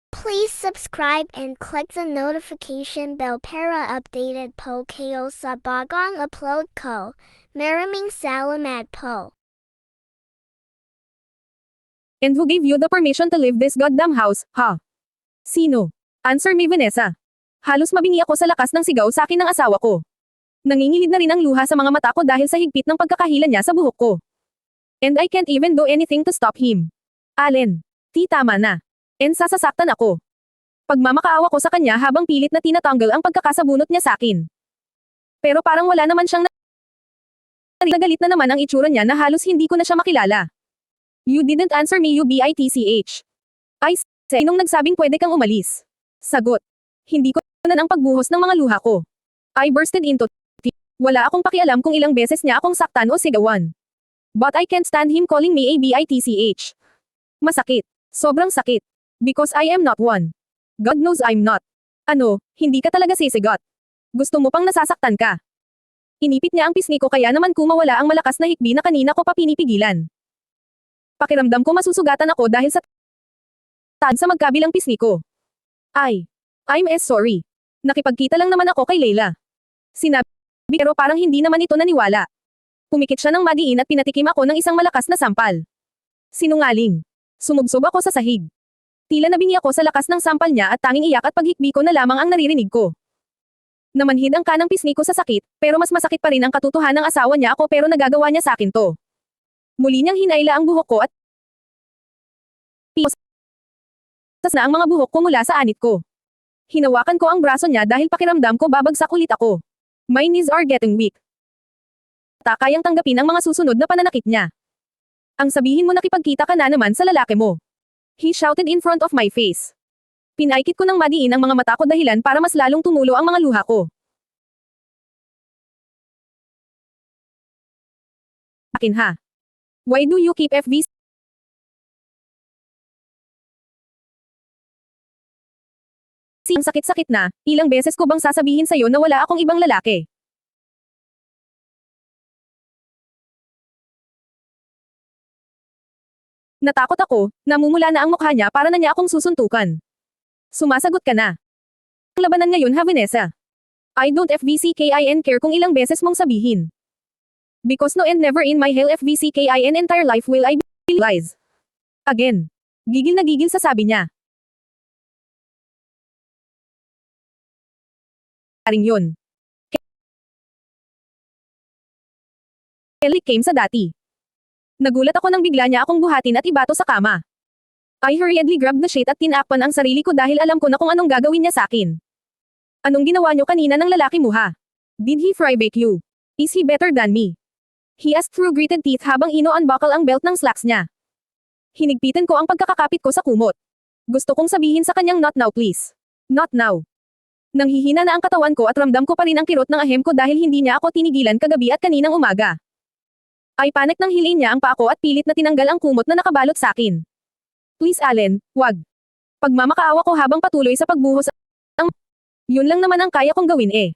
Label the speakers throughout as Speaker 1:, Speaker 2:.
Speaker 1: Please subscribe and click the notification bell para updated po kayo sa bagong upload ko. Maraming salamat po.
Speaker 2: And who gave you the permission to leave this goddamn house, ha? Sino? Answer me, Vanessa. Halos mabingi ako sa lakas ng sigaw sa akin ng asawa ko. Nangingilid na rin ang luha sa mga mata ko dahil sa higpit ng pagkakahila niya sa buhok ko. And I can't even do anything to stop him. Allen, tama na. And sasasaktan ako. Pagmamakaawa ko sa kanya habang pilit na tinatanggal ang pagkakasabunot niya sa akin. Pero parang wala naman siyang nagalit na naman ang itsura niya na halos hindi ko na siya makilala. You didn't answer me, you bitch. I said, nung nagsabing pwede kang umalis. Sagot. Hindi ko na ang pagbuhos ng mga luha ko. I bursted into tears. Wala akong pakialam kung ilang beses niya akong saktan o sigawan. But I can't stand him calling me a bitch. Masakit. Sobrang sakit. Because I am not one. God knows I'm not. Ano, hindi ka talaga sisigot. Gusto mo pang nasasaktan ka. Inipit niya ang pisngi ko kaya naman kumawala ang malakas na hikbi na kanina ko pa pinipigilan. Pakiramdam ko masusugatan ako dahil sa sa magkabilang pisngi ko. I'm sorry. Nakipagkita lang naman ako kay Leila. Sinabi pero parang hindi naman ito naniwala. Pumikit siya ng madiin at pinatikim ako ng isang malakas na sampal. Sinungaling. Sumubsob ako sa sahig. Tila nabingi ako sa lakas ng sampal niya at tanging iyak at paghikbi ko na lamang ang naririnig ko. Namanhid ang kanang pisngi ko sa sakit, pero mas masakit pa rin ang katotohanan ng asawa niya ako pero nagagawa niya sa akin to. Muli niyang hinaila ang buhok ko at tas na ang mga buhok ko mula sa anit ko. Hinawakan ko ang braso niya dahil pakiramdam ko babagsak ulit ako. My knees are getting weak. Kayang tanggapin ang mga susunod na pananakit niya. Ang sabihin mo nakipagkita ka na naman sa lalaki mo. He shouted in front of my face. Pinaikit ko ng madiin ang mga mata ko dahilan para mas lalong tumulo ang mga luha ko. Akin ha. Why do you keep FVC? Ang sakit-sakit na, ilang beses ko bang sasabihin sa'yo na wala akong ibang lalaki? Natakot ako, namumula na ang mukha niya para na niya akong susuntukan. Sumasagot ka na. Ang labanan ngayon ha Vanessa. I don't FVCKIN care kung ilang beses mong sabihin. Because no and never in my hell FVCKIN entire life will I be lies. Again. Gigil na gigil sa sabi niya. Karing yun. Kelly came sa dati. Nagulat ako nang bigla niya akong buhatin at ibato sa kama. I hurriedly grabbed the sheet at tinakpan ang sarili ko dahil alam ko na kung anong gagawin niya sa akin. Anong ginawa niyo kanina ng lalaki mo ha? Did he fry bake you? Is he better than me? He asked through gritted teeth habang ino-unbuckle ang belt ng slacks niya. Hinigpitan ko ang pagkakakapit ko sa kumot. Gusto kong sabihin sa kanyang not now please. Not now. Nanghihina na ang katawan ko at ramdam ko pa rin ang kirot ng ahem ko dahil hindi niya ako tinigilan kagabi at kaninang umaga. Ay panik nang hilin niya ang paa ko at pilit na tinanggal ang kumot na nakabalot sa akin. Please Allen, wag. Pagmamakaawa ko habang patuloy sa pagbuhos ang... Yun lang naman ang kaya kong gawin eh.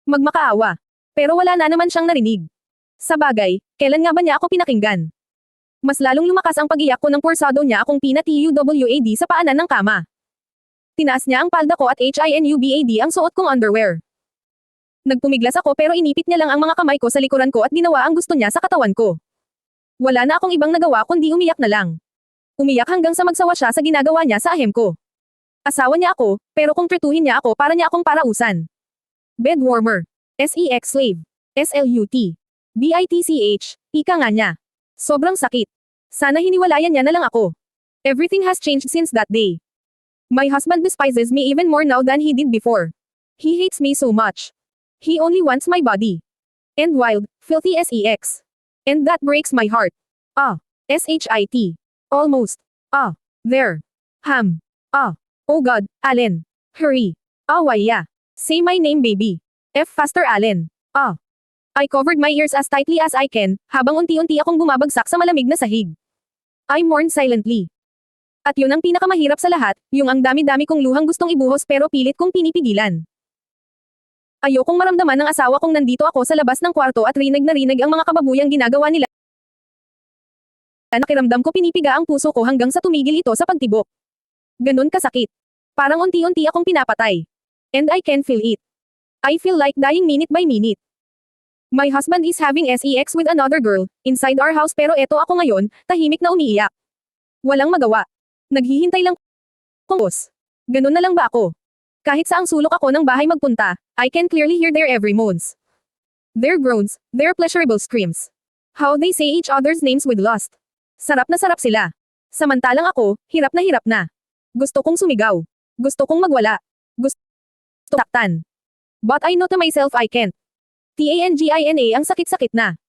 Speaker 2: Magmakaawa. Pero wala na naman siyang narinig. Sa bagay, kailan nga ba niya ako pinakinggan? Mas lalong lumakas ang pag-iyak ko nang porsado niya akong pinatuwad sa paanan ng kama. Tinaas niya ang palda ko at hinubad ang suot kong underwear. Nagpumiglas ako pero inipit niya lang ang mga kamay ko sa likuran ko at ginawa ang gusto niya sa katawan ko. Wala na akong ibang nagawa kundi umiyak na lang. Umiyak hanggang sa magsawa siya sa ginagawa niya sa ahem ko. Asawa niya ako, pero kung trituhin niya ako para niya akong parausan. Bed warmer. Sex slave. SLUT. BITCH. Ika nga niya. Sobrang sakit. Sana hiniwalayan niya na lang ako. Everything has changed since that day. My husband despises me even more now than he did before. He hates me so much. He only wants my body. And wild, filthy sex. And that breaks my heart. SHIT. Almost. There. Oh God, Allen. Hurry. Waya. Say my name baby. F faster Allen. I covered my ears as tightly as I can, habang unti-unti akong bumabagsak sa malamig na sahig. I mourned silently. At yun ang pinakamahirap sa lahat, yung ang dami-dami kong luhang gustong ibuhos pero pilit kong pinipigilan. Ayokong maramdaman ng asawa kong nandito ako sa labas ng kwarto at rinig na rinig ang mga kababuyang ginagawa nila. Nakiramdam ko pinipiga ang puso ko hanggang sa tumigil ito sa pagtibok. Ganun kasakit. Parang unti-unti akong pinapatay. And I can feel it. I feel like dying minute by minute. My husband is having sex with another girl, inside our house pero eto ako ngayon, tahimik na umiiyak. Walang magawa. Naghihintay lang kung boss. Ganun na lang ba ako? Kahit saang sulok ako ng bahay magpunta, I can clearly hear their every moans. Their groans, their pleasurable screams. How they say each other's names with lust. Sarap na sarap sila. Samantalang ako, hirap na. Gusto kong sumigaw. Gusto kong magwala. Gusto taktan. But I know to myself I can't. Tangina ang sakit-sakit na.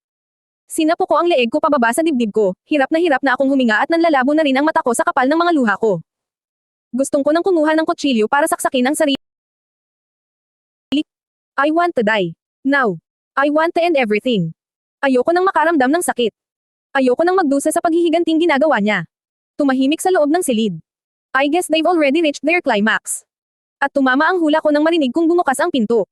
Speaker 2: Sinapo ko ang leeg ko pababa sa dibdib ko, hirap na akong huminga at nanlalabo na rin ang mata ko sa kapal ng mga luha ko. Gustong ko nang kumuha ng kutsilyo para saksakin ang sarili. I want to die. Now. I want to end everything. Ayoko nang makaramdam ng sakit. Ayoko nang magdusa sa paghihiganting ginagawa niya. Tumahimik sa loob ng silid. I guess they've already reached their climax. At tumama ang hula ko nang marinig kong bumukas ang pinto.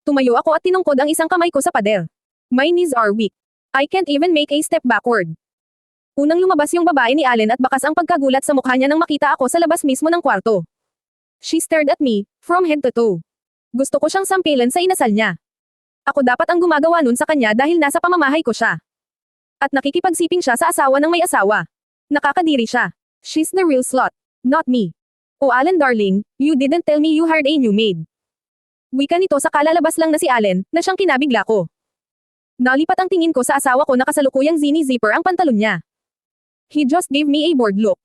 Speaker 2: Tumayo ako at tinungkod ang isang kamay ko sa pader. My knees are weak. I can't even make a step backward. Unang lumabas yung babae ni Allen at bakas ang pagkagulat sa mukha niya nang makita ako sa labas mismo ng kwarto. She stared at me, from head to toe. Gusto ko siyang sampilan sa inasal niya. Ako dapat ang gumagawa nun sa kanya dahil nasa pamamahay ko siya. At nakikipagsiping siya sa asawa ng may asawa. Nakakadiri siya. She's the real slut, not me. Oh Allen darling, you didn't tell me you hired a new maid. Wika nito sa kalalabas lang na si Allen, na siyang kinabigla ko. Nalipat ang tingin ko sa asawa ko na kasalukuyang zini-zipper ang pantalon niya. He just gave me a bored look.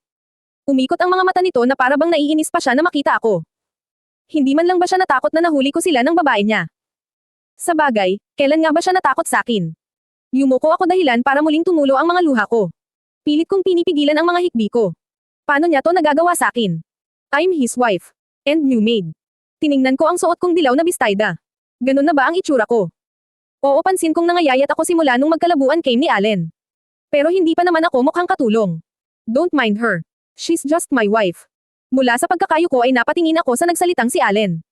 Speaker 2: Umikot ang mga mata nito na para bang naiinis pa siya na makita ako. Hindi man lang ba siya natakot na nahuli ko sila ng babae niya? Sa bagay, kailan nga ba siya natakot sa akin? Yumuko ako dahilan para muling tumulo ang mga luha ko. Pilit kong pinipigilan ang mga hikbi ko. Paano niya to nagagawa sa akin? I'm his wife. And new maid. Tiningnan ko ang suot kong dilaw na bistayda. Ganun na ba ang itsura ko? Oo, pansin kong nangayayat ako simula nung magkalabuan kay ni Allen. Pero hindi pa naman ako mukhang katulong. Don't mind her. She's just my wife. Mula sa pagkakayo ko ay napatingin ako sa nagsalitang si Allen.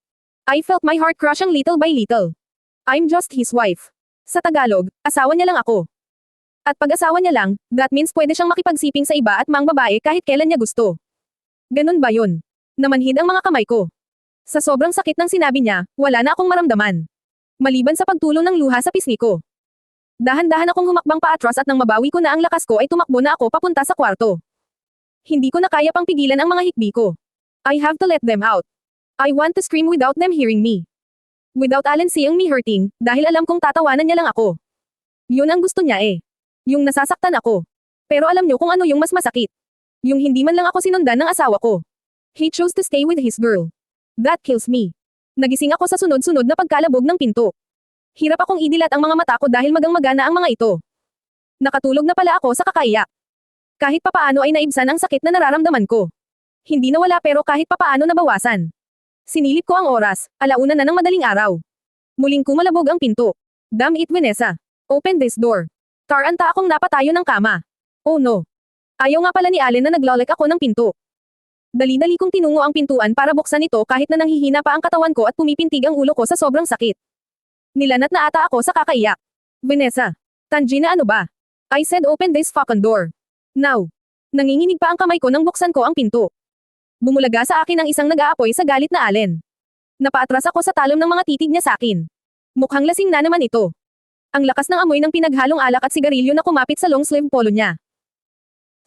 Speaker 2: I felt my heart crushing little by little. I'm just his wife. Sa Tagalog, asawa niya lang ako. At pag-asawa niya lang, that means pwede siyang makipagsiping sa iba at mang babae kahit kailan niya gusto. Ganun ba yun? Namanhid ang mga kamay ko. Sa sobrang sakit ng sinabi niya, wala na akong maramdaman. Maliban sa pagtulong ng luha sa pisngi ko. Dahan-dahan akong humakbang paatras at nang mabawi ko na ang lakas ko ay tumakbo na ako papunta sa kwarto. Hindi ko na kaya pang pigilan ang mga hikbi ko. I have to let them out. I want to scream without them hearing me. Without Allen seeing me hurting, dahil alam kong tatawanan niya lang ako. Yun ang gusto niya eh. Yung nasasaktan ako. Pero alam niyo kung ano yung mas masakit. Yung hindi man lang ako sinundan ng asawa ko. He chose to stay with his girl. That kills me. Nagising ako sa sunod-sunod na pagkalabog ng pinto. Hirap akong idilat ang mga mata ko dahil magang-magana ang mga ito. Nakatulog na pala ako sa kakaiyak. Kahit papaano ay naibsan ang sakit na nararamdaman ko. Hindi nawala pero kahit papaano nabawasan. Sinilip ko ang oras, 1:00 na ng madaling araw. Muling kumalabog ang pinto. Damn it Vanessa. Open this door. Taranta akong napatayo ng kama. Oh no. Ayaw nga pala ni Allen na naglalek ako ng pinto. Dali-dali kong tinungo ang pintuan para buksan ito kahit na nanghihina pa ang katawan ko at pumipintig ang ulo ko sa sobrang sakit. Nilanat na ata ako sa kakaiyak. Vanessa. Tangina ano ba? I said open this fucking door. Now. Nanginginig pa ang kamay ko nang buksan ko ang pinto. Bumulaga sa akin ang isang nag-aapoy sa galit na Allen. Napaatras ako sa talon ng mga titig niya sa akin. Mukhang lasing na naman ito. Ang lakas ng amoy ng pinaghalong alak at sigarilyo na kumapit sa long sleeve polo niya.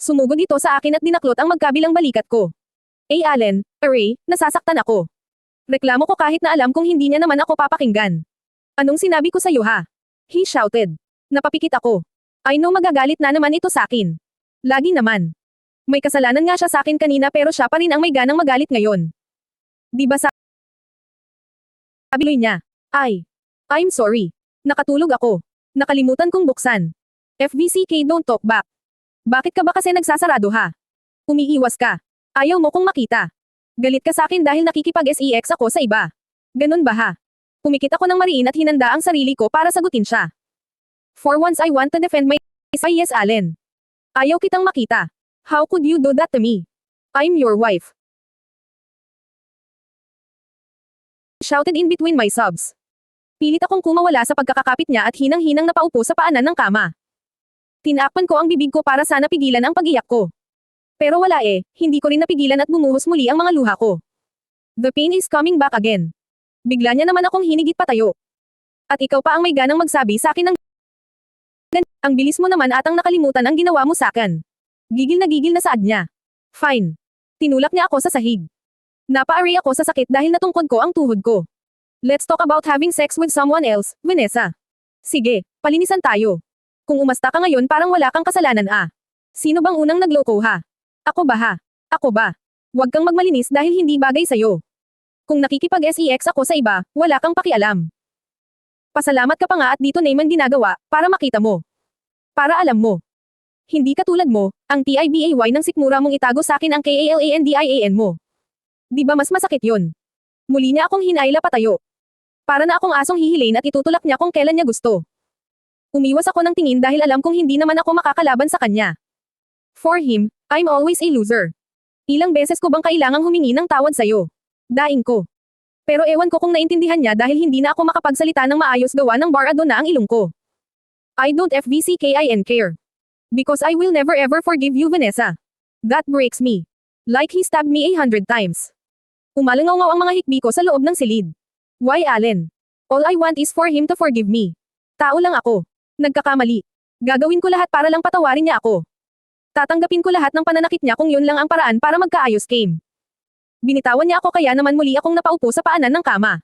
Speaker 2: Sumugod ito sa akin at dinaklot ang magkabilang balikat ko. Allen, Ray, nasasaktan ako. Reklamo ko kahit na alam kong hindi niya naman ako papakinggan. Anong sinabi ko sa iyo ha? He shouted. Napapikit ako. I know magagalit na naman ito sa akin. Lagi naman. May kasalanan nga siya sa akin kanina pero siya pa rin ang may ganang magalit ngayon. Di ba sabi niya? I'm sorry. Nakatulog ako. Nakalimutan kong buksan. FVCK don't talk back. Bakit ka ba kasi nagsasarado ha? Umiiwas ka. Ayaw mo kong makita. Galit ka sa akin dahil nakikipag-sex ako sa iba. Ganun ba ha? Pumikit ako ng mariin at hinanda ang sarili ko para sagutin siya. For once I want to defend my yes Allen. Ayaw kitang makita. How could you do that to me? I'm your wife. Shouted in between my sobs. Pilit akong kumawala sa pagkakakapit niya at hinang-hinang napaupo sa paanan ng kama. Tinakpan ko ang bibig ko para sana pigilan ang pag-iyak ko. Pero wala hindi ko rin napigilan at bumuhos muli ang mga luha ko. The pain is coming back again. Bigla niya naman akong hinigit patayo. At ikaw pa ang may ganang magsabi sa akin ng ang bilis mo naman atang nakalimutan ang ginawa mo sakin. Gigil na saad niya. Fine. Tinulak niya ako sa sahig. Napa-array ako sa sakit dahil natungkod ko ang tuhod ko. Let's talk about having sex with someone else, Vanessa. Sige, palinisan tayo. Kung umasta ka ngayon parang wala kang kasalanan ah. Sino bang unang nagloko ha? Ako ba ha? Ako ba? Huwag kang magmalinis dahil hindi bagay sa'yo. Kung nakikipag-sex ako sa iba, wala kang pakialam. Pasalamat ka pa nga at dito naman ginagawa, para makita mo. Para alam mo. Hindi katulad mo, ang TIBAY ng sikmura mong itago sa akin ang KALANDIAN mo. Di ba mas masakit yon? Muli niya akong hinayla patayo. Para na akong asong hihilain at itutulak niya kung kailan niya gusto. Umiwas ako ng tingin dahil alam kong hindi naman ako makakalaban sa kanya. For him, I'm always a loser. Ilang beses ko bang kailangang humingi ng tawad sa'yo? Daing ko. Pero ewan ko kung naintindihan niya dahil hindi na ako makapagsalita ng maayos gawa ng barado na ang ilong ko. I don't FVCKIN care. Because I will never ever forgive you, Vanessa. That breaks me. Like he stabbed me 100 times. Umalangaw ang mga hikbi ko sa loob ng silid. Why Allen? All I want is for him to forgive me. Tao lang ako. Nagkakamali. Gagawin ko lahat para lang patawarin niya ako. Tatanggapin ko lahat ng pananakit niya kung yun lang ang paraan para magkaayos game. Binitawan niya ako kaya naman muli akong napaupo sa paanan ng kama.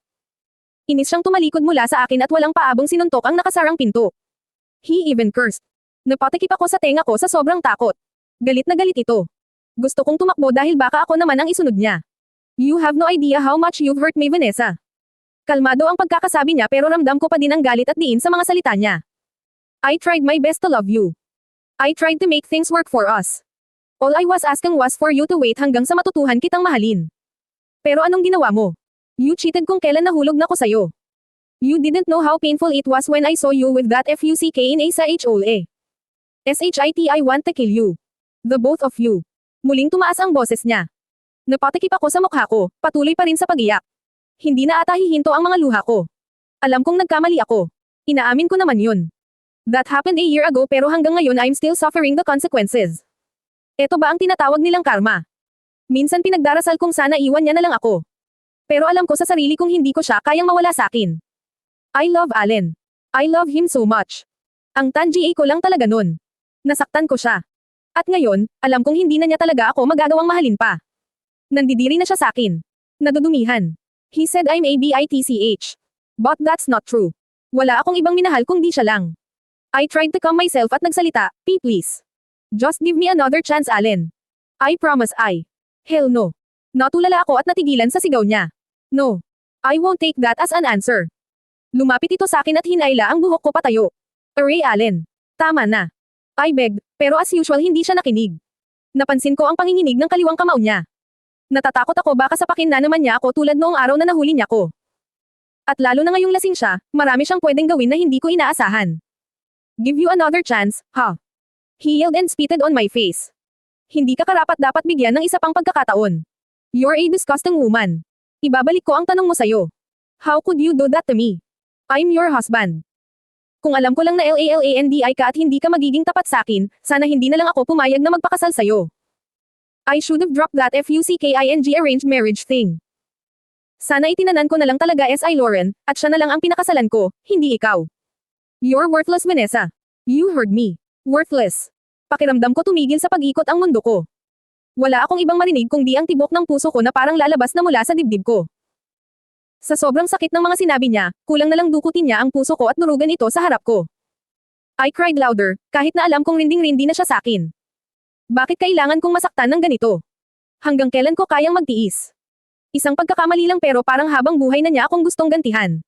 Speaker 2: Inis siyang tumalikod mula sa akin at walang paabong sinuntok ang nakasarang pinto. He even cursed. Napatikip ako sa tenga ko sa sobrang takot. Galit na galit ito. Gusto kong tumakbo dahil baka ako naman ang isunod niya. You have no idea how much you've hurt me, Vanessa. Kalmado ang pagkakasabi niya pero ramdam ko pa din ang galit at diin sa mga salita niya. I tried my best to love you. I tried to make things work for us. All I was asking was for you to wait hanggang sa matutuhan kitang mahalin. Pero anong ginawa mo? You cheated kung kailan nahulog na ko sa'yo. You didn't know how painful it was when I saw you with that FUCK in a sa HOLA. SHIT I want to kill you. The both of you. Muling tumaas ang boses niya. Napatikip ako sa mukha ko, patuloy pa rin sa pag-iyak. Hindi na ata hihinto ang mga luha ko. Alam kong nagkamali ako. Inaamin ko naman yun. That happened a year ago pero hanggang ngayon I'm still suffering the consequences. Ito ba ang tinatawag nilang karma? Minsan pinagdarasal kong sana iwan niya na lang ako. Pero alam ko sa sarili kong hindi ko siya kayang mawala sa akin. I love Allen. I love him so much. Ang tangi ko lang talaga nun. Nasaktan ko siya. At ngayon, alam kong hindi na niya talaga ako magagawang mahalin pa. Nandidiri na siya sa akin. Nadudumihan. He said I'm a bitch. But that's not true. Wala akong ibang minahal kung di siya lang. I tried to calm myself at nagsalita, please. Just give me another chance, Allen. I promise I. Hell no. Natulala ako at natigilan sa sigaw niya. No. I won't take that as an answer. Lumapit ito sa akin at hinayla ang buhok ko patayo. Aray Allen. Tama na. I begged, pero as usual hindi siya nakinig. Napansin ko ang panginginig ng kaliwang kamao niya. Natatakot ako baka sapakin na naman niya ako tulad noong araw na nahuli niya ko. At lalo na ngayong lasing siya, marami siyang pwedeng gawin na hindi ko inaasahan. Give you another chance, ha? He yelled and spitted on my face. Hindi ka karapat dapat bigyan ng isa pang pagkakataon. You're a disgusting woman. Ibabalik ko ang tanong mo sa'yo. How could you do that to me? I'm your husband. Kung alam ko lang na LALANDI ka at hindi ka magiging tapat sa akin, sana hindi na lang ako pumayag na magpakasal sa'yo. I should have dropped that FUCKING arranged marriage thing. Sana itinanan ko na lang talaga SI Lauren, at siya na lang ang pinakasalan ko, hindi ikaw. You're worthless, Vanessa. You heard me. Worthless. Pakiramdam ko tumigil sa pag-ikot ang mundo ko. Wala akong ibang marinig kundi ang tibok ng puso ko na parang lalabas na mula sa dibdib ko. Sa sobrang sakit ng mga sinabi niya, kulang na lang dukutin niya ang puso ko at durugan ito sa harap ko. I cried louder, kahit na alam kong rinding-rindi na siya sa akin. Bakit kailangan kong masaktan ng ganito? Hanggang kailan ko kayang magtiis? Isang pagkakamali lang pero parang habang buhay na niya akong gustong gantihan.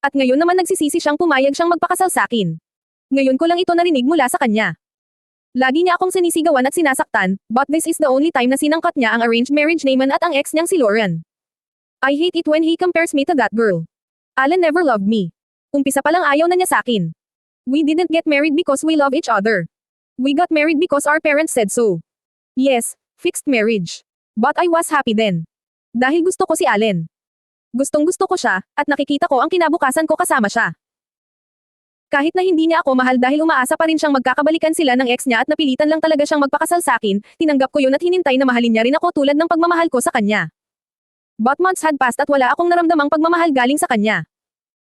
Speaker 2: At ngayon naman nagsisisi siyang pumayag siyang magpakasal sa akin. Ngayon ko lang ito narinig mula sa kanya. Lagi niya akong sinisigawan at sinasaktan, but this is the only time na sinangkat niya ang arranged marriage naman at ang ex niyang si Lauren. I hate it when he compares me to that girl. Allen never loved me. Umpisa pa lang ayaw na niya sa akin. We didn't get married because we love each other. We got married because our parents said so. Yes, fixed marriage. But I was happy then. Dahil gusto ko si Allen. Gustong-gusto ko siya, at nakikita ko ang kinabukasan ko kasama siya. Kahit na hindi niya ako mahal dahil umaasa pa rin siyang magkakabalikan sila ng ex niya at napilitan lang talaga siyang magpakasal sa akin, tinanggap ko yun at hinintay na mahalin niya rin ako tulad ng pagmamahal ko sa kanya. But months had passed at wala akong naramdamang pagmamahal galing sa kanya.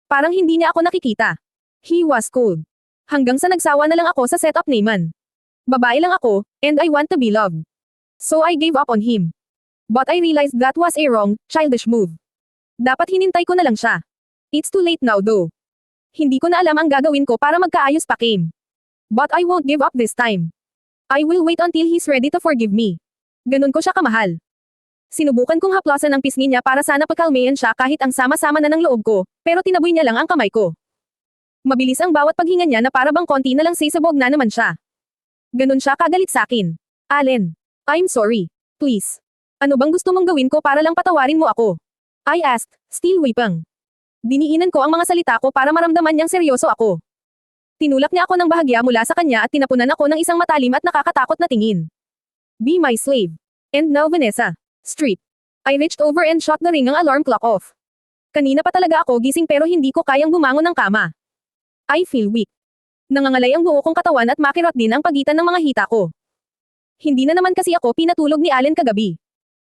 Speaker 2: Parang hindi niya ako nakikita. He was cold. Hanggang sa nagsawa na lang ako sa setup naman. Babae lang ako, and I want to be loved. So I gave up on him. But I realized that was a wrong, childish move. Dapat hinintay ko na lang siya. It's too late now though. Hindi ko na alam ang gagawin ko para magkaayos pa Kim. But I won't give up this time. I will wait until he's ready to forgive me. Ganun ko siya kamahal. Sinubukan kong haplasan ang pisngi niya para sana pagkalmayan siya kahit ang sama-sama na ng loob ko, pero tinaboy niya lang ang kamay ko. Mabilis ang bawat paghinga niya na para bang konti na lang sisabog na naman siya. Ganun siya kagalit sakin. Allen, I'm sorry. Please. Ano bang gusto mong gawin ko para lang patawarin mo ako? I asked, still weeping. Diniinan ko ang mga salita ko para maramdaman niyang seryoso ako. Tinulak niya ako ng bahagya mula sa kanya at tinapunan ako ng isang matalim at nakakatakot na tingin. Be my slave. And now Vanessa. Street. I reached over and shot the ring ng alarm clock off. Kanina pa talaga ako gising pero hindi ko kayang bumangon ng kama. I feel weak. Nangangalay ang buo kong katawan at makirot din ang pagitan ng mga hita ko. Hindi na naman kasi ako pinatulog ni Allen kagabi.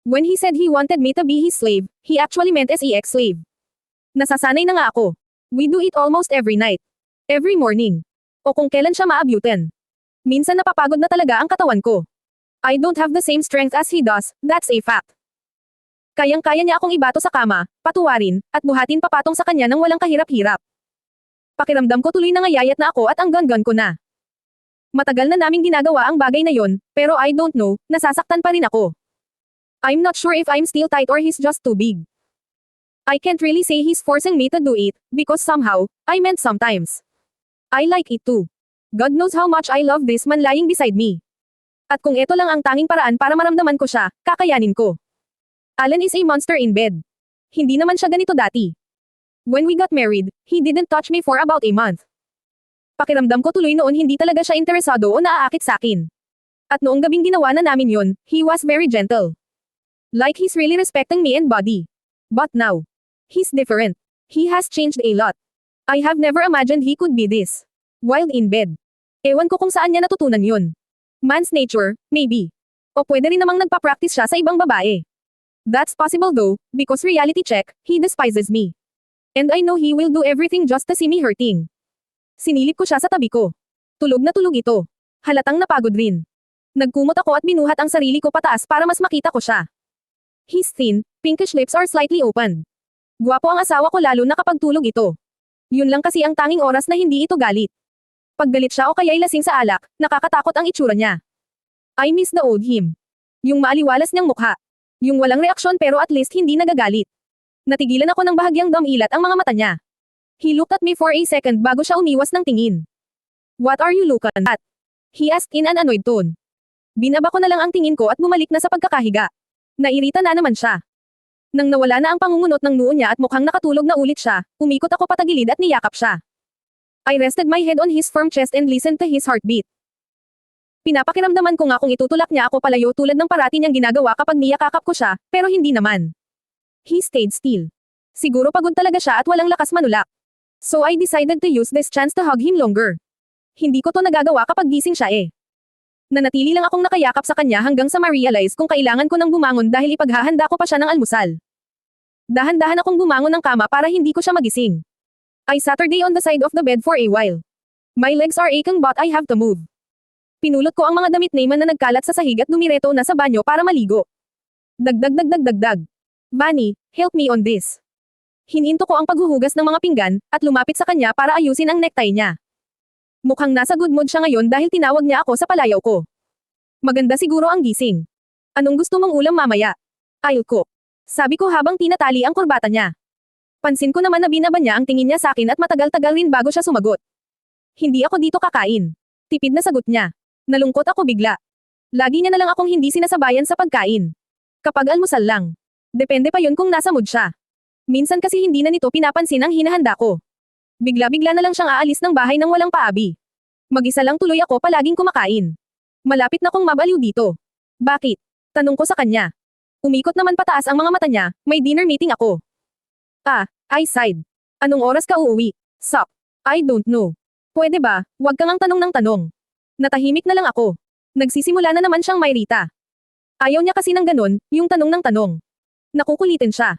Speaker 2: When he said he wanted me to be his slave, he actually meant sex slave. Nasasanay na nga ako. We do it almost every night. Every morning. O kung kailan siya maabutin. Minsan napapagod na talaga ang katawan ko. I don't have the same strength as he does, that's a fact. Kayang-kaya niya akong ibato sa kama, patuwarin, at buhatin papatong sa kanya nang walang kahirap-hirap. Pakiramdam ko tuloy na ngayayat na ako at ang gun-gun ko na. Matagal na naming ginagawa ang bagay na yon, pero I don't know, nasasaktan pa rin ako. I'm not sure if I'm still tight or he's just too big. I can't really say he's forcing me to do it, because somehow, I meant sometimes. I like it too. God knows how much I love this man lying beside me. At kung ito lang ang tanging paraan para maramdaman ko siya, kakayanin ko. Allen is a monster in bed. Hindi naman siya ganito dati. When we got married, he didn't touch me for about a month. Pakiramdam ko tuloy noon hindi talaga siya interesado o naaakit sa akin. At noong gabing ginawa na namin yon, he was very gentle. Like he's really respecting me and body. But now, he's different. He has changed a lot. I have never imagined he could be this wild in bed. Ewan ko kung saan niya natutunan yun. Man's nature, maybe. O pwede rin namang nagpa-practice siya sa ibang babae. That's possible though, because reality check, he despises me. And I know he will do everything just to see me hurting. Sinilip ko siya sa tabi ko. Tulog na tulog ito. Halatang napagod rin. Nagkumot ako at binuhat ang sarili ko pataas para mas makita ko siya. His thin, pinkish lips are slightly opened. Gwapo ang asawa ko lalo na kapag tulog ito. Yun lang kasi ang tanging oras na hindi ito galit. Pag galit siya o kaya'y lasing sa alak, nakakatakot ang itsura niya. I miss the old him. Yung maaliwalas niyang mukha. Yung walang reaksyon pero at least hindi nagagalit. Natigilan ako ng bahagyang damilat ang mga mata niya. He looked at me for a second bago siya umiwas ng tingin. What are you looking at? He asked in an annoyed tone. Binaba ko na lang ang tingin ko at bumalik na sa pagkakahiga. Nairita na naman siya. Nang nawala na ang pangungunot ng noo niya at mukhang nakatulog na ulit siya, umikot ako patagilid at niyakap siya. I rested my head on his firm chest and listened to his heartbeat. Pinapakiramdaman ko nga kung itutulak niya ako palayo tulad ng parati niyang ginagawa kapag niyakakap ko siya, pero hindi naman. He stayed still. Siguro pagod talaga siya at walang lakas manulak. So I decided to use this chance to hug him longer. Hindi ko to nagagawa kapag gising siya eh. Nanatili lang akong nakayakap sa kanya hanggang sa ma-realize kung kailangan ko nang bumangon dahil ipaghahanda ko pa siya ng almusal. Dahan-dahan akong bumangon ng kama para hindi ko siya magising. I sat on the side of the bed for a while. My legs are aching but I have to move. Pinulot ko ang mga damit naman na nagkalat sa sahig at dumireto na sa banyo para maligo. Dagdag. Bunny, help me on this. Hininto ko ang paghuhugas ng mga pinggan, at lumapit sa kanya para ayusin ang necktie niya. Mukhang nasa good mood siya ngayon dahil tinawag niya ako sa palayaw ko. Maganda siguro ang gising. Anong gusto mong ulam mamaya? I'll cook. Sabi ko habang tinatali ang kurbata niya. Pansin ko naman na binaba niya ang tingin niya sa akin at matagal-tagal rin bago siya sumagot. Hindi ako dito kakain. Tipid na sagot niya. Nalungkot ako bigla. Lagi niya na lang akong hindi sinasabayan sa pagkain. Kapag almusal lang. Depende pa yun kung nasa mood siya. Minsan kasi hindi na nito pinapansin ang hinahanda ko. Bigla-bigla na lang siyang aalis ng bahay nang walang paabi. Mag-isa lang tuloy ako palaging kumakain. Malapit na kong mabaliw dito. Bakit? Tanong ko sa kanya. Umikot naman pataas ang mga mata niya, may dinner meeting ako. I sighed. Anong oras ka uuwi? Sup? I don't know. Pwede ba, wag kang ang tanong ng tanong. Natahimik na lang ako. Nagsisimula na naman siyang may rita. Ayaw niya kasi ng ganun, yung tanong ng tanong. Nakukulitin siya.